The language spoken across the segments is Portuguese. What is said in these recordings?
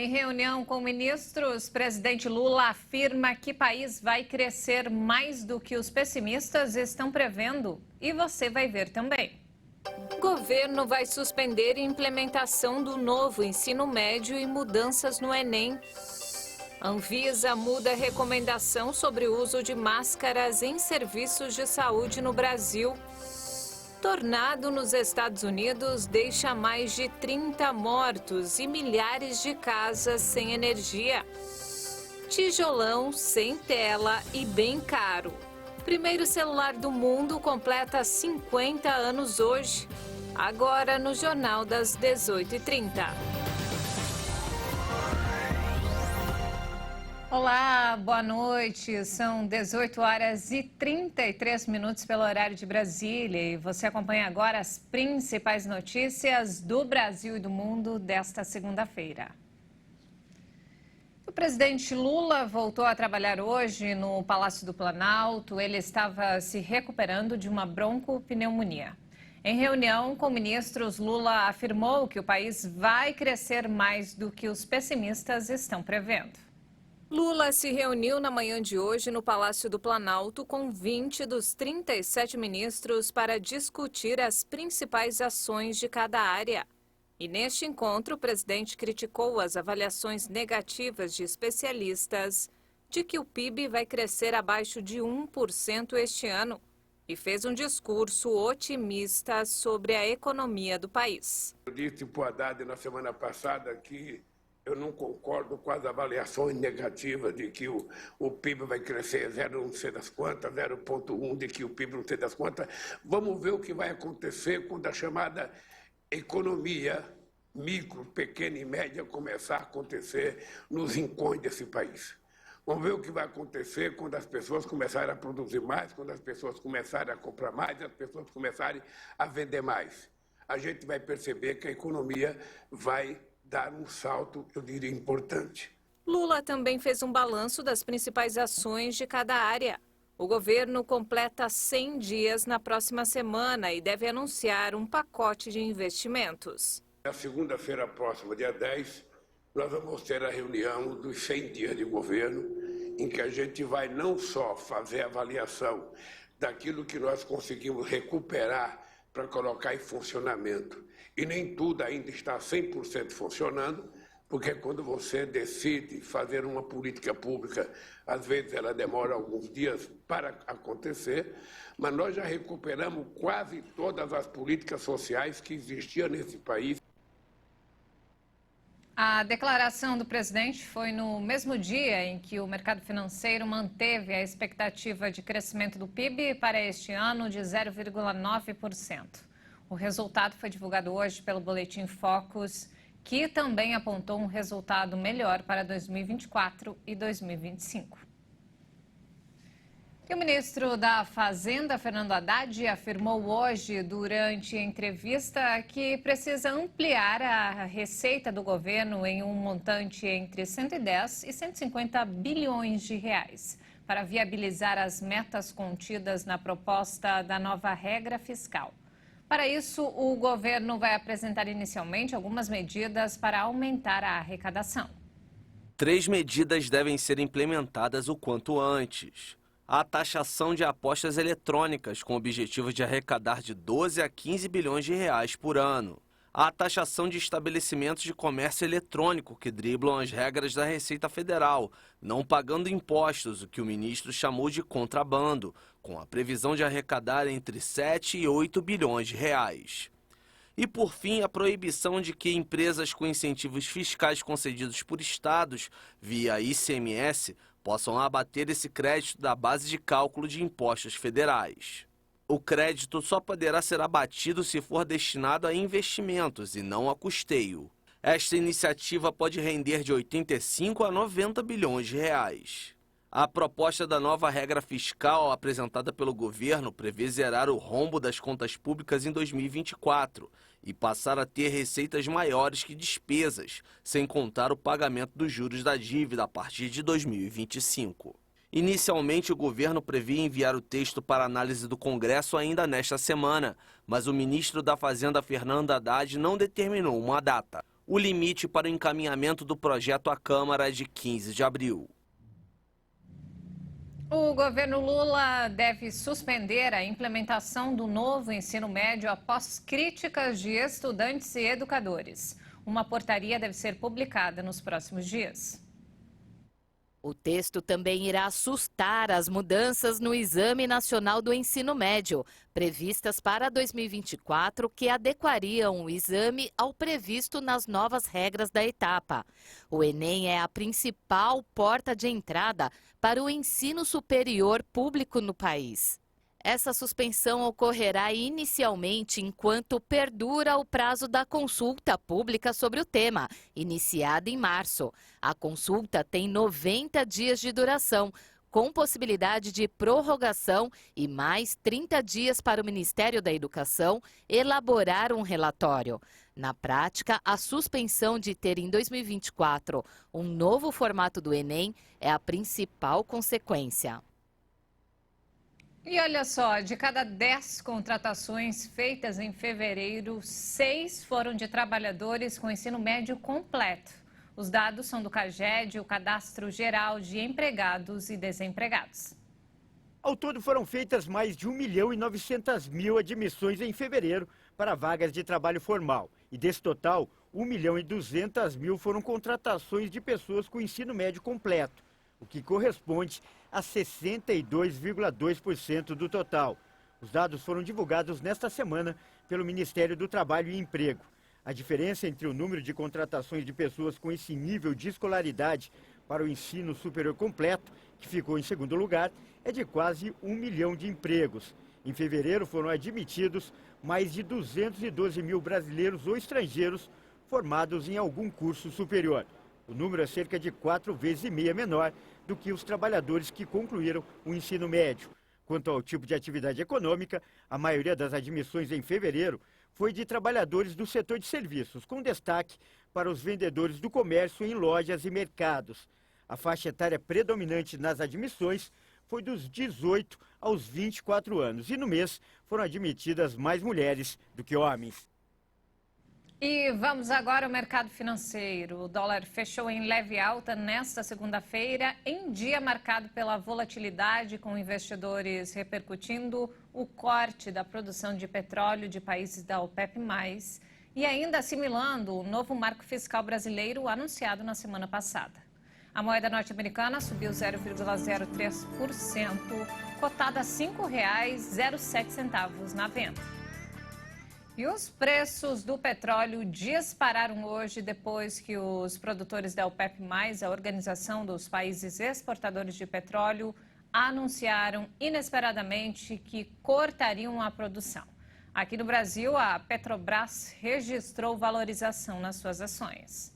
Em reunião com ministros, presidente Lula afirma que o país vai crescer mais do que os pessimistas estão prevendo. E você vai ver também. Governo vai suspender a implementação do novo ensino médio e mudanças no Enem. Anvisa muda a recomendação sobre o uso de máscaras em serviços de saúde no Brasil. Tornado nos Estados Unidos deixa mais de 30 mortos e milhares de casas sem energia. Tijolão, sem tela e bem caro. Primeiro celular do mundo completa 50 anos hoje. Agora no Jornal das 18h30. Olá, boa noite. São 18h33 pelo horário de Brasília e você acompanha agora as principais notícias do Brasil e do mundo desta segunda-feira. O presidente Lula voltou a trabalhar hoje no Palácio do Planalto. Ele estava se recuperando de uma broncopneumonia. Em reunião com ministros, Lula afirmou que o país vai crescer mais do que os pessimistas estão prevendo. Lula se reuniu na manhã de hoje no Palácio do Planalto com 20 dos 37 ministros para discutir as principais ações de cada área. E neste encontro, o presidente criticou as avaliações negativas de especialistas de que o PIB vai crescer abaixo de 1% este ano e fez um discurso otimista sobre a economia do país. Eu disse para o Haddad na semana passada que eu não concordo com as avaliações negativas de que o PIB vai crescer 0 não sei das quantas, 0,1, de que o PIB não sei das quantas. Vamos ver o que vai acontecer quando a chamada economia micro, pequena e média começar a acontecer nos rincões desse país. Vamos ver o que vai acontecer quando as pessoas começarem a produzir mais, quando as pessoas começarem a comprar mais, as pessoas começarem a vender mais. A gente vai perceber que a economia vai dar um salto, eu diria, importante. Lula também fez um balanço das principais ações de cada área. O governo completa 100 dias na próxima semana e deve anunciar um pacote de investimentos. Na segunda-feira próxima, dia 10, nós vamos ter a reunião dos 100 dias de governo, em que a gente vai não só fazer a avaliação daquilo que nós conseguimos recuperar para colocar em funcionamento. E nem tudo ainda está 100% funcionando, porque quando você decide fazer uma política pública, às vezes ela demora alguns dias para acontecer, mas nós já recuperamos quase todas as políticas sociais que existiam nesse país. A declaração do presidente foi no mesmo dia em que o mercado financeiro manteve a expectativa de crescimento do PIB para este ano de 0,9%. O resultado foi divulgado hoje pelo Boletim Focus, que também apontou um resultado melhor para 2024 e 2025. E o ministro da Fazenda, Fernando Haddad, afirmou hoje, durante entrevista, que precisa ampliar a receita do governo em um montante entre 110 e 150 bilhões de reais, para viabilizar as metas contidas na proposta da nova regra fiscal. Para isso, o governo vai apresentar inicialmente algumas medidas para aumentar a arrecadação. 3 medidas devem ser implementadas o quanto antes. A taxação de apostas eletrônicas, com o objetivo de arrecadar de 12 a 15 bilhões de reais por ano. A taxação de estabelecimentos de comércio eletrônico, que driblam as regras da Receita Federal, não pagando impostos, o que o ministro chamou de contrabando, com a previsão de arrecadar entre 7 e 8 bilhões de reais. E, por fim, a proibição de que empresas com incentivos fiscais concedidos por estados, via ICMS, possam abater esse crédito da base de cálculo de impostos federais. O crédito só poderá ser abatido se for destinado a investimentos e não a custeio. Esta iniciativa pode render de 85 a 90 bilhões de reais. A proposta da nova regra fiscal apresentada pelo governo prevê zerar o rombo das contas públicas em 2024 e passar a ter receitas maiores que despesas, sem contar o pagamento dos juros da dívida a partir de 2025. Inicialmente, o governo previa enviar o texto para análise do Congresso ainda nesta semana, mas o ministro da Fazenda, Fernando Haddad, não determinou uma data. O limite para o encaminhamento do projeto à Câmara é de 15 de abril. O governo Lula deve suspender a implementação do novo ensino médio após críticas de estudantes e educadores. Uma portaria deve ser publicada nos próximos dias. O texto também irá assustar as mudanças no Exame Nacional do Ensino Médio, previstas para 2024, que adequariam o exame ao previsto nas novas regras da etapa. O Enem é a principal porta de entrada para o ensino superior público no país. Essa suspensão ocorrerá inicialmente enquanto perdura o prazo da consulta pública sobre o tema, iniciada em março. A consulta tem 90 dias de duração, com possibilidade de prorrogação e mais 30 dias para o Ministério da Educação elaborar um relatório. Na prática, a suspensão de ter em 2024 um novo formato do Enem é a principal consequência. E olha só, de cada 10 contratações feitas em fevereiro, 6 foram de trabalhadores com ensino médio completo. Os dados são do CAGED, o Cadastro Geral de Empregados e Desempregados. Ao todo foram feitas mais de 1.900.000 admissões em fevereiro para vagas de trabalho formal. E desse total, 1.200.000 foram contratações de pessoas com ensino médio completo, o que corresponde a 62,2% do total. Os dados foram divulgados nesta semana pelo Ministério do Trabalho e Emprego. A diferença entre o número de contratações de pessoas com esse nível de escolaridade para o ensino superior completo, que ficou em segundo lugar, é de quase 1 milhão de empregos. Em fevereiro foram admitidos mais de 212.000 brasileiros ou estrangeiros formados em algum curso superior. O número é cerca de 4,5 vezes menor do que os trabalhadores que concluíram o ensino médio. Quanto ao tipo de atividade econômica, a maioria das admissões em fevereiro foi de trabalhadores do setor de serviços, com destaque para os vendedores do comércio em lojas e mercados. A faixa etária predominante nas admissões foi dos 18 aos 24 anos e no mês foram admitidas mais mulheres do que homens. E vamos agora ao mercado financeiro. O dólar fechou em leve alta nesta segunda-feira, em dia marcado pela volatilidade, com investidores repercutindo o corte da produção de petróleo de países da OPEP+, e ainda assimilando o novo marco fiscal brasileiro anunciado na semana passada. A moeda norte-americana subiu 0,03%, cotada a R$ 5,07 na venda. E os preços do petróleo dispararam hoje depois que os produtores da OPEP+, a Organização dos Países Exportadores de Petróleo, anunciaram inesperadamente que cortariam a produção. Aqui no Brasil, a Petrobras registrou valorização nas suas ações.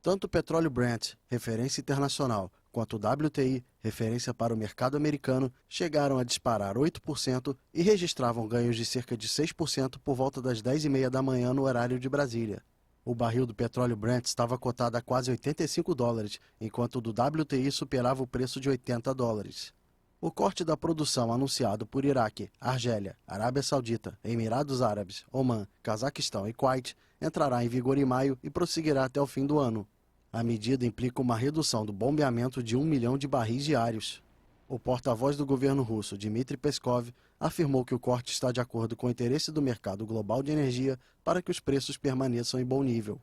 Tanto o petróleo Brent, referência internacional, quanto o WTI, referência para o mercado americano, chegaram a disparar 8% e registravam ganhos de cerca de 6% por volta das 10h30 da manhã no horário de Brasília. O barril do petróleo Brent estava cotado a quase $85, enquanto o do WTI superava o preço de $80. O corte da produção anunciado por Iraque, Argélia, Arábia Saudita, Emirados Árabes, Omã, Cazaquistão e Kuwait entrará em vigor em maio e prosseguirá até o fim do ano. A medida implica uma redução do bombeamento de 1 milhão de barris diários. O porta-voz do governo russo, Dmitry Peskov, afirmou que o corte está de acordo com o interesse do mercado global de energia para que os preços permaneçam em bom nível.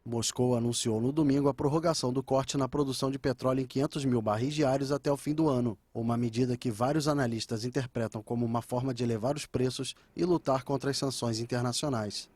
Moscou anunciou no domingo a prorrogação do corte na produção de petróleo em 500 mil barris diários até o fim do ano, uma medida que vários analistas interpretam como uma forma de elevar os preços e lutar contra as sanções internacionais.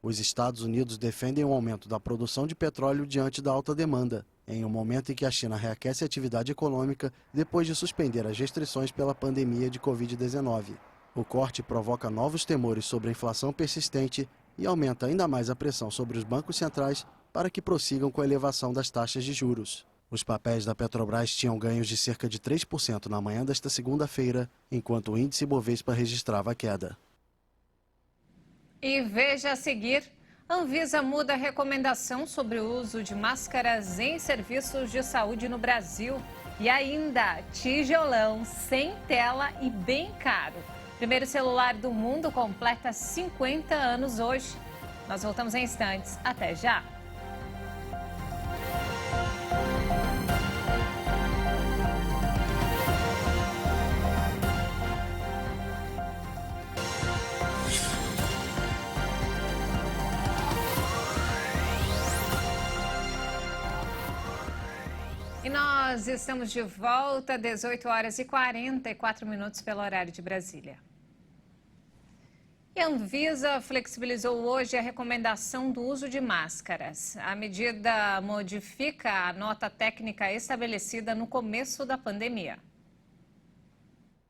Os Estados Unidos defendem o aumento da produção de petróleo diante da alta demanda, em um momento em que a China reaquece a atividade econômica depois de suspender as restrições pela pandemia de Covid-19. O corte provoca novos temores sobre a inflação persistente e aumenta ainda mais a pressão sobre os bancos centrais para que prossigam com a elevação das taxas de juros. Os papéis da Petrobras tinham ganhos de cerca de 3% na manhã desta segunda-feira, enquanto o índice Bovespa registrava queda. E veja a seguir, a Anvisa muda a recomendação sobre o uso de máscaras em serviços de saúde no Brasil. E ainda, tijolão, sem tela e bem caro. O primeiro celular do mundo completa 50 anos hoje. Nós voltamos em instantes. Até já! E nós estamos de volta, 18 horas e 44 minutos pelo horário de Brasília. E a Anvisa flexibilizou hoje a recomendação do uso de máscaras. A medida modifica a nota técnica estabelecida no começo da pandemia.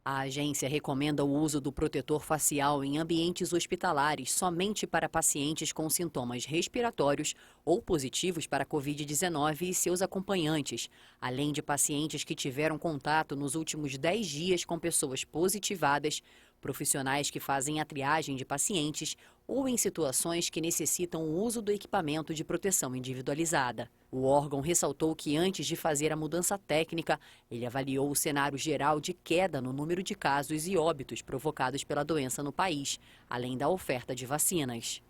A agência recomenda o uso do protetor facial em ambientes hospitalares somente para pacientes com sintomas respiratórios ou positivos para a Covid-19 e seus acompanhantes, além de pacientes que tiveram contato nos últimos 10 dias com pessoas positivadas, profissionais que fazem a triagem de pacientes ou em situações que necessitam o uso do equipamento de proteção individualizada. O órgão ressaltou que antes de fazer a mudança técnica, ele avaliou o cenário geral de queda no número de casos e óbitos provocados pela doença no país, além da oferta de vacinas.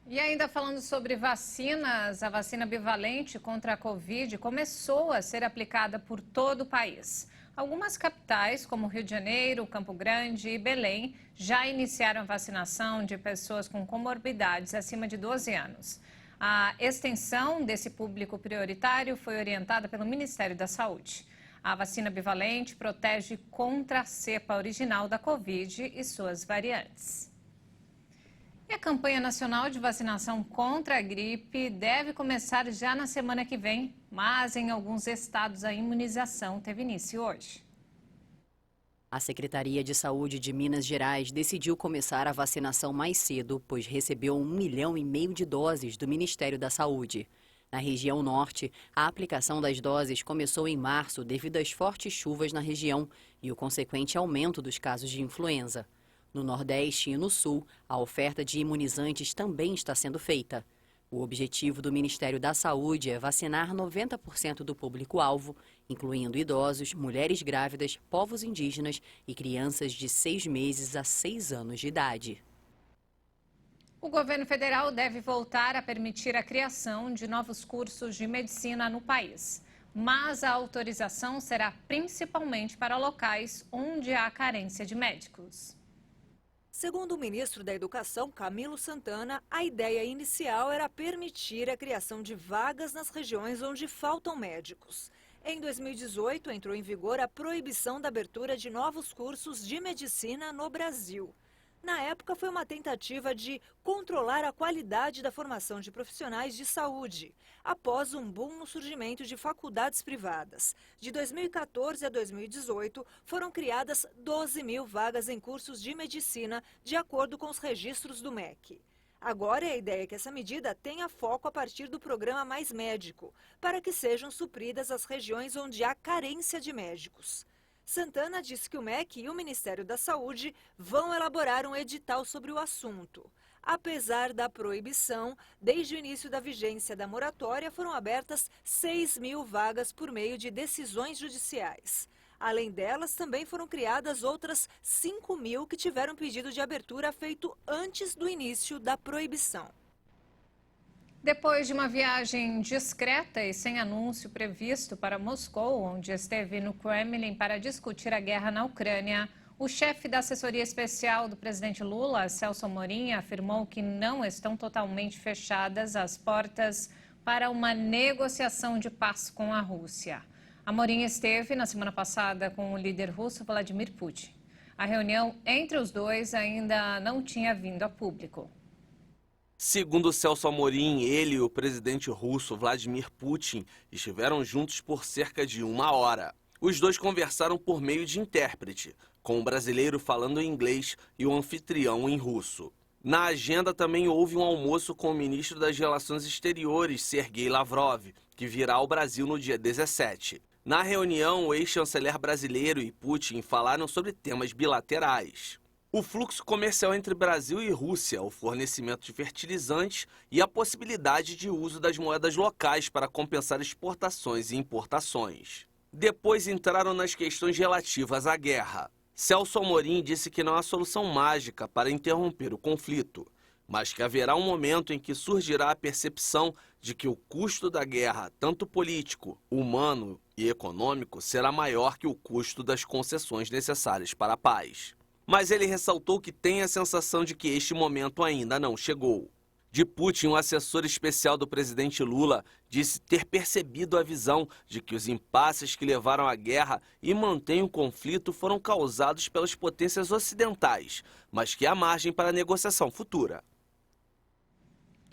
E ainda falando sobre vacinas, a vacina bivalente contra a Covid começou a ser aplicada por todo o país. Algumas capitais, como Rio de Janeiro, Campo Grande e Belém, já iniciaram a vacinação de pessoas com comorbidades acima de 12 anos. A extensão desse público prioritário foi orientada pelo Ministério da Saúde. A vacina bivalente protege contra a cepa original da Covid e suas variantes. E a campanha nacional de vacinação contra a gripe deve começar já na semana que vem, mas em alguns estados a imunização teve início hoje. A Secretaria de Saúde de Minas Gerais decidiu começar a vacinação mais cedo, pois recebeu 1,5 milhão de doses do Ministério da Saúde. Na região norte, a aplicação das doses começou em março devido às fortes chuvas na região e o consequente aumento dos casos de influenza. No Nordeste e no Sul, a oferta de imunizantes também está sendo feita. O objetivo do Ministério da Saúde é vacinar 90% do público-alvo, incluindo idosos, mulheres grávidas, povos indígenas e crianças de 6 meses a 6 anos de idade. O governo federal deve voltar a permitir a criação de novos cursos de medicina no país. Mas a autorização será principalmente para locais onde há carência de médicos. Segundo o ministro da Educação, Camilo Santana, a ideia inicial era permitir a criação de vagas nas regiões onde faltam médicos. Em 2018, entrou em vigor a proibição da abertura de novos cursos de medicina no Brasil. Na época, foi uma tentativa de controlar a qualidade da formação de profissionais de saúde, após um boom no surgimento de faculdades privadas. De 2014 a 2018, foram criadas 12 mil vagas em cursos de medicina, de acordo com os registros do MEC. Agora, a ideia é que essa medida tenha foco a partir do programa Mais Médico, para que sejam supridas as regiões onde há carência de médicos. Santana disse que o MEC e o Ministério da Saúde vão elaborar um edital sobre o assunto. Apesar da proibição, desde o início da vigência da moratória foram abertas 6 mil vagas por meio de decisões judiciais. Além delas, também foram criadas outras 5 mil que tiveram pedido de abertura feito antes do início da proibição. Depois de uma viagem discreta e sem anúncio previsto para Moscou, onde esteve no Kremlin para discutir a guerra na Ucrânia, o chefe da assessoria especial do presidente Lula, Celso Amorim, afirmou que não estão totalmente fechadas as portas para uma negociação de paz com a Rússia. Amorim esteve na semana passada com o líder russo Vladimir Putin. A reunião entre os dois ainda não tinha vindo a público. Segundo Celso Amorim, ele e o presidente russo Vladimir Putin estiveram juntos por cerca de 1 hora. Os dois conversaram por meio de intérprete, com o brasileiro falando em inglês e o anfitrião em russo. Na agenda também houve um almoço com o ministro das Relações Exteriores, Sergei Lavrov, que virá ao Brasil no dia 17. Na reunião, o ex-chanceler brasileiro e Putin falaram sobre temas bilaterais. O fluxo comercial entre Brasil e Rússia, o fornecimento de fertilizantes e a possibilidade de uso das moedas locais para compensar exportações e importações. Depois entraram nas questões relativas à guerra. Celso Amorim disse que não há solução mágica para interromper o conflito, mas que haverá um momento em que surgirá a percepção de que o custo da guerra, tanto político, humano e econômico, será maior que o custo das concessões necessárias para a paz. Mas ele ressaltou que tem a sensação de que este momento ainda não chegou. De Putin, um assessor especial do presidente Lula disse ter percebido a visão de que os impasses que levaram à guerra e mantêm o conflito foram causados pelas potências ocidentais, mas que há margem para negociação futura.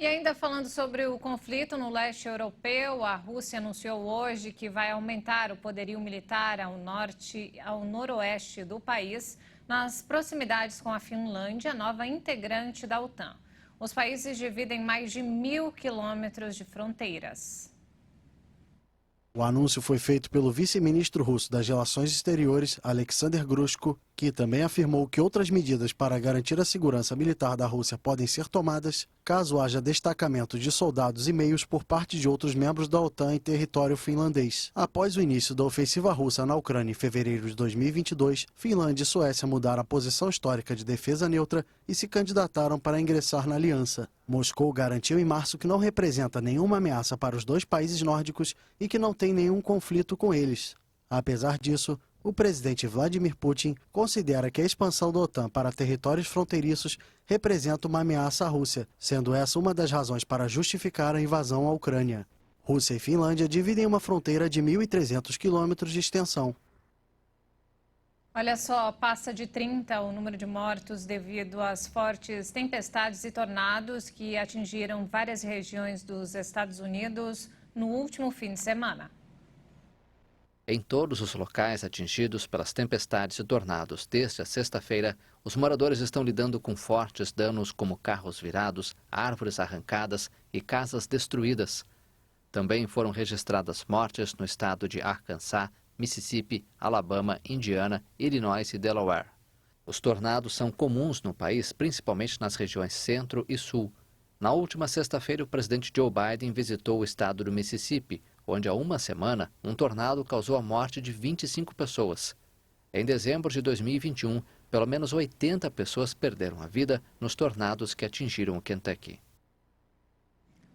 E ainda falando sobre o conflito no leste europeu, a Rússia anunciou hoje que vai aumentar o poderio militar ao norte e ao noroeste do país, nas proximidades com a Finlândia, nova integrante da OTAN. Os países dividem mais de 1.000 quilômetros de fronteiras. O anúncio foi feito pelo vice-ministro russo das Relações Exteriores, Alexander Grushko, que também afirmou que outras medidas para garantir a segurança militar da Rússia podem ser tomadas caso haja destacamento de soldados e meios por parte de outros membros da OTAN em território finlandês. Após o início da ofensiva russa na Ucrânia em fevereiro de 2022, Finlândia e Suécia mudaram a posição histórica de defesa neutra e se candidataram para ingressar na aliança. Moscou garantiu em março que não representa nenhuma ameaça para os dois países nórdicos e que não tem nenhum conflito com eles. Apesar disso, o presidente Vladimir Putin considera que a expansão da OTAN para territórios fronteiriços representa uma ameaça à Rússia, sendo essa uma das razões para justificar a invasão à Ucrânia. Rússia e Finlândia dividem uma fronteira de 1.300 quilômetros de extensão. Olha só, passa de 30 o número de mortos devido às fortes tempestades e tornados que atingiram várias regiões dos Estados Unidos no último fim de semana. Em todos os locais atingidos pelas tempestades e tornados desde a sexta-feira, os moradores estão lidando com fortes danos como carros virados, árvores arrancadas e casas destruídas. Também foram registradas mortes no estado de Arkansas, Mississippi, Alabama, Indiana, Illinois e Delaware. Os tornados são comuns no país, principalmente nas regiões centro e sul. Na última sexta-feira, o presidente Joe Biden visitou o estado do Mississippi, onde há uma semana um tornado causou a morte de 25 pessoas. Em dezembro de 2021, pelo menos 80 pessoas perderam a vida nos tornados que atingiram o Kentucky.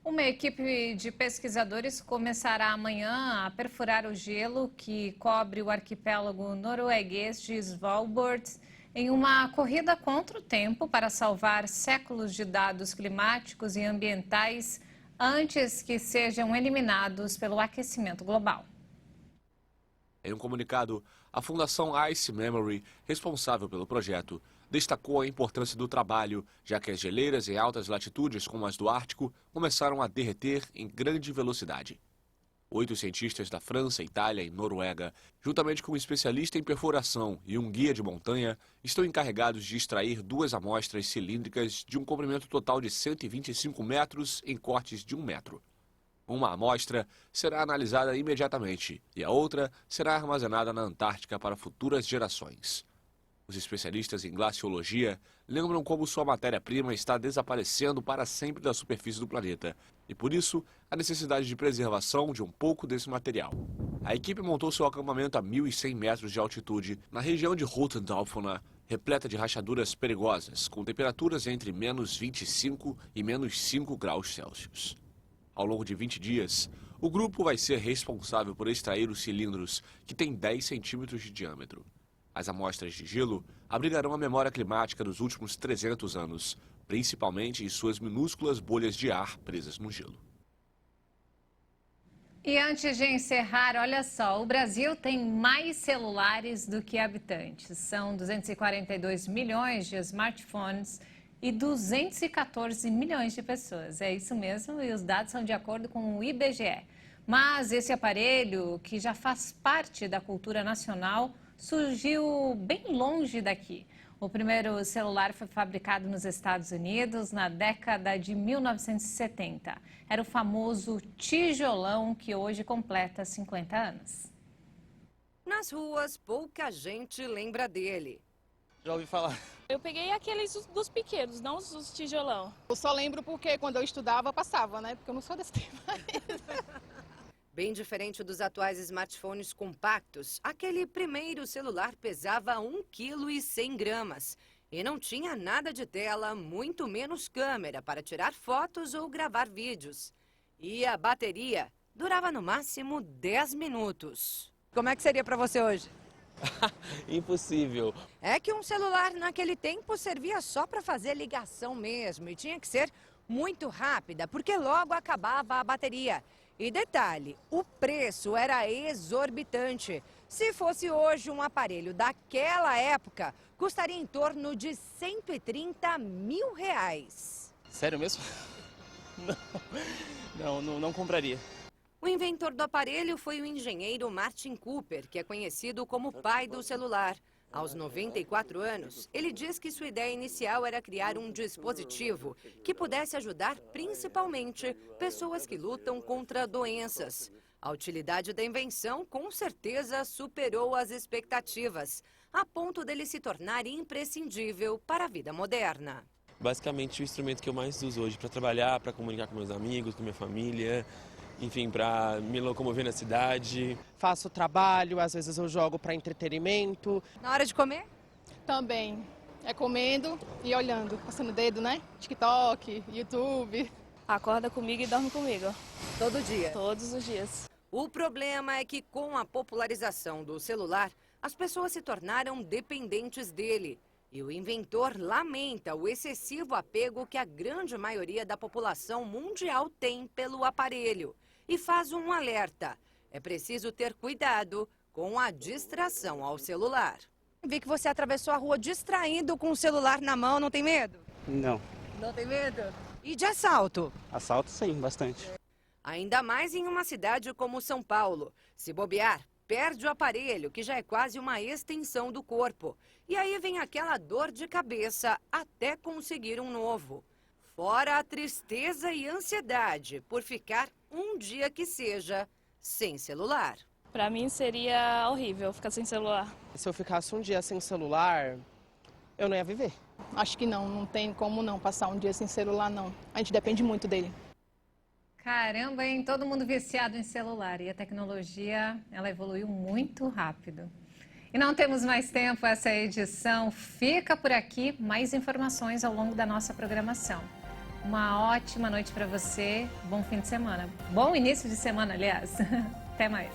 Uma equipe de pesquisadores começará amanhã a perfurar o gelo que cobre o arquipélago norueguês de Svalbard em uma corrida contra o tempo para salvar séculos de dados climáticos e ambientais antes que sejam eliminados pelo aquecimento global. Em um comunicado, a Fundação Ice Memory, responsável pelo projeto, destacou a importância do trabalho, já que as geleiras em altas latitudes, como as do Ártico, começaram a derreter em grande velocidade. 8 cientistas da França, Itália e Noruega, juntamente com um especialista em perfuração e um guia de montanha, estão encarregados de extrair 2 amostras cilíndricas de um comprimento total de 125 metros em cortes de 1 metro. Uma amostra será analisada imediatamente e a outra será armazenada na Antártica para futuras gerações. Os especialistas em glaciologia lembram como sua matéria-prima está desaparecendo para sempre da superfície do planeta e, por isso, a necessidade de preservação de um pouco desse material. A equipe montou seu acampamento a 1.100 metros de altitude na região de Rotendorfna, repleta de rachaduras perigosas, com temperaturas entre menos 25 e menos 5 graus Celsius. Ao longo de 20 dias, o grupo vai ser responsável por extrair os cilindros, que têm 10 centímetros de diâmetro. As amostras de gelo abrigarão a memória climática dos últimos 300 anos, principalmente em suas minúsculas bolhas de ar presas no gelo. E antes de encerrar, olha só, o Brasil tem mais celulares do que habitantes. São 242 milhões de smartphones e 214 milhões de pessoas. É isso mesmo, e os dados são de acordo com o IBGE. Mas esse aparelho, que já faz parte da cultura nacional, surgiu bem longe daqui. O primeiro celular foi fabricado nos Estados Unidos na década de 1970. Era o famoso tijolão que hoje completa 50 anos. Nas ruas, pouca gente lembra dele. Já ouvi falar. Eu peguei aqueles dos pequenos, não os tijolão. Eu só lembro porque quando eu estudava passava, né? Porque eu não sou desse tempo. Bem diferente dos atuais smartphones compactos, aquele primeiro celular pesava 1,1 kg. E não tinha nada de tela, muito menos câmera para tirar fotos ou gravar vídeos. E a bateria durava no máximo 10 minutos. Como é que seria para você hoje? Impossível. É que um celular naquele tempo servia só para fazer ligação mesmo e tinha que ser muito rápida, porque logo acabava a bateria. E detalhe, o preço era exorbitante. Se fosse hoje um aparelho daquela época, custaria em torno de 130 mil reais. Sério mesmo? Não compraria. O inventor do aparelho foi o engenheiro Martin Cooper, que é conhecido como pai do celular. Aos 94 anos, ele diz que sua ideia inicial era criar um dispositivo que pudesse ajudar principalmente pessoas que lutam contra doenças. A utilidade da invenção com certeza superou as expectativas, a ponto dele se tornar imprescindível para a vida moderna. Basicamente, o instrumento que eu mais uso hoje para trabalhar, para comunicar com meus amigos, com minha família, enfim, para me locomover na cidade. Faço trabalho, às vezes eu jogo para entretenimento. Na hora de comer? Também. É comendo e olhando, passando o dedo, né? TikTok, YouTube. Acorda comigo e dorme comigo. Todo dia? Todos os dias. O problema é que com a popularização do celular, as pessoas se tornaram dependentes dele. E o inventor lamenta o excessivo apego que a grande maioria da população mundial tem pelo aparelho. E faz um alerta: é preciso ter cuidado com a distração ao celular. Vi que você atravessou a rua distraído com o celular na mão, não tem medo? Não. Não tem medo? E de assalto? Assalto sim, bastante. Ainda mais em uma cidade como São Paulo. Se bobear, perde o aparelho, que já é quase uma extensão do corpo. E aí vem aquela dor de cabeça até conseguir um novo. Fora a tristeza e ansiedade por ficar um dia que seja sem celular. Para mim seria horrível ficar sem celular. Se eu ficasse um dia sem celular, eu não ia viver. Acho que não tem como não passar um dia sem celular, não. A gente depende muito dele. Caramba, hein? Todo mundo viciado em celular e a tecnologia, ela evoluiu muito rápido. E não temos mais tempo, essa edição fica por aqui. Mais informações ao longo da nossa programação. Uma ótima noite para você, bom fim de semana. Bom início de semana, aliás. Até mais.